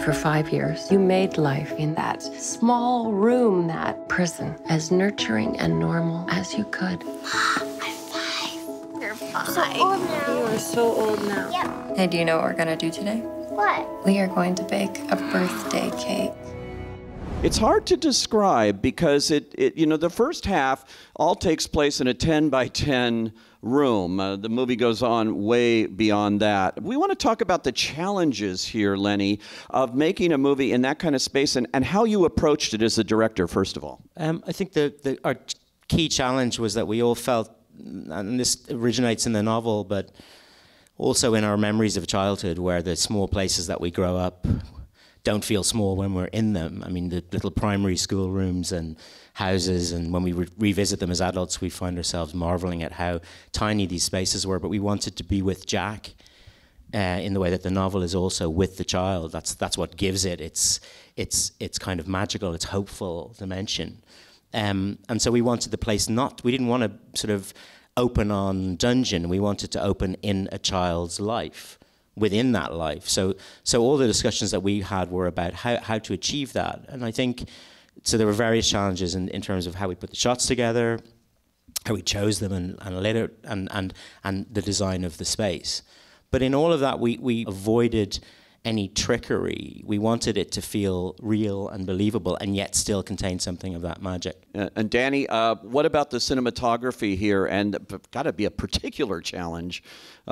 For 5 years, you made life in that small room, that prison, as nurturing and normal as you could. I'm 5. You're 5. So old now. You are so old now. Yep. Hey, do you know what we're gonna do today? What? We are going to bake a birthday cake. It's hard to describe because the first half all takes place in a 10 by 10 room. The movie goes on way beyond that. We want to talk about the challenges here, Lenny, of making a movie in that kind of space and how you approached it as a director, first of all. I think our key challenge was that we all felt, and this originates in the novel, but also in our memories of childhood, where the small places that we grow up don't feel small when we're in them. I mean, the little primary school rooms and houses, and when we revisit them as adults, we find ourselves marveling at how tiny these spaces were. But we wanted to be with Jack in the way that the novel is also with the child. That's what gives it its kind of magical, its hopeful dimension. And so we wanted the place we didn't want to sort of open on dungeon. We wanted to open in a child's life, within that life. So all the discussions that we had were about how to achieve that. And I think, so there were various challenges in terms of how we put the shots together, how we chose them, and later, and the design of the space. But in all of that, we avoided any trickery. We wanted it to feel real and believable, and yet still contain something of that magic. And Danny, what about the cinematography here? And got to be a particular challenge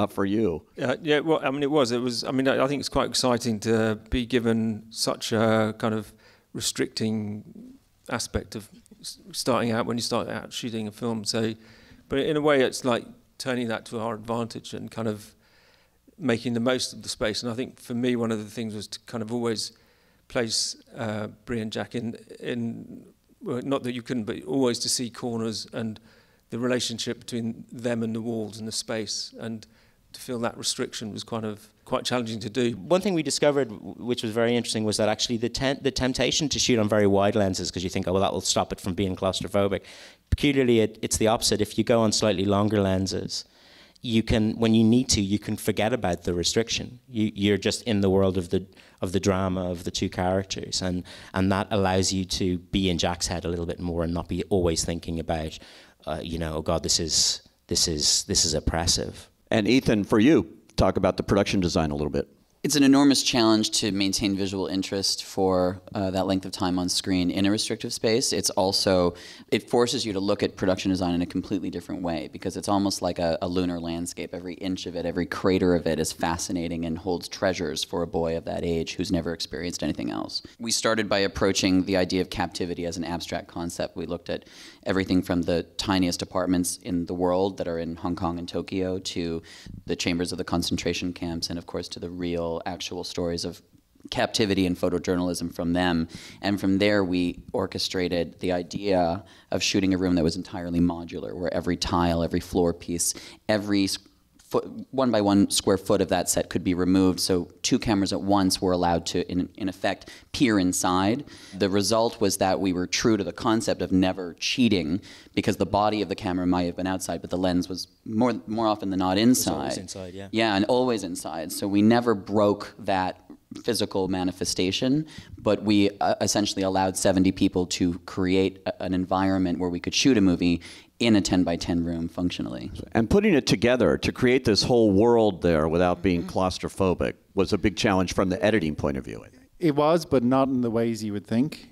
for you. Yeah, well, I mean, it was. I mean, I think it's quite exciting to be given such a kind of restricting aspect of starting out when you start out shooting a film. So, but in a way, it's like turning that to our advantage and kind of making the most of the space. And I think for me, one of the things was to kind of always place Bree and Jack in well, not that you couldn't, but always to see corners and the relationship between them and the walls and the space, and to feel that restriction was quite challenging to do. One thing we discovered, which was very interesting, was that actually the temptation to shoot on very wide lenses, because you think, oh, well, that will stop it from being claustrophobic. Peculiarly, it's the opposite. If you go on slightly longer lenses, you can, when you need to, you can forget about the restriction. You're just in the world of the drama of the two characters, and that allows you to be in Jack's head a little bit more and not be always thinking about, oh God, this is oppressive. And Ethan, for you, talk about the production design a little bit. It's an enormous challenge to maintain visual interest for that length of time on screen in a restrictive space. It's also, it forces you to look at production design in a completely different way, because it's almost like a lunar landscape. Every inch of it, every crater of it is fascinating and holds treasures for a boy of that age who's never experienced anything else. We started by approaching the idea of captivity as an abstract concept. We looked at everything from the tiniest apartments in the world that are in Hong Kong and Tokyo, to the chambers of the concentration camps, and of course to the real actual stories of captivity and photojournalism from them. And from there we orchestrated the idea of shooting a room that was entirely modular, where every tile, every floor piece, every 1 by 1 square foot of that set could be removed, so 2 cameras at once were allowed to, in effect, peer inside. The result was that we were true to the concept of never cheating, because the body of the camera might have been outside, but the lens was more often than not inside. It was always inside, yeah. Yeah, and always inside. So we never broke that physical manifestation, but we essentially allowed 70 people to create an environment where we could shoot a movie in a 10 by 10 room functionally. And putting it together to create this whole world there without being claustrophobic was a big challenge from the editing point of view. It was, but not in the ways you would think.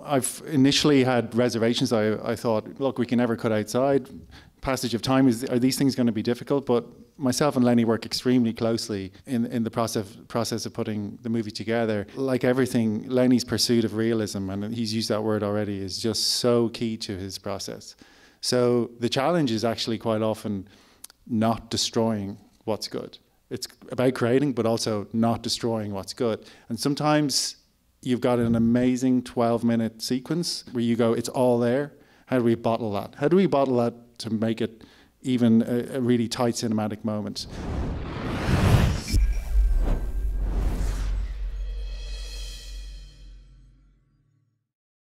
I've initially had reservations. I thought, look, we can never cut outside. Passage of time, are these things going to be difficult? But myself and Lenny work extremely closely in the process of putting the movie together. Like everything, Lenny's pursuit of realism, and he's used that word already, is just so key to his process. So the challenge is actually quite often not destroying what's good. It's about creating, but also not destroying what's good. And sometimes you've got an amazing 12-minute sequence where you go, it's all there. How do we bottle that? How do we bottle that to make it even a really tight cinematic moment?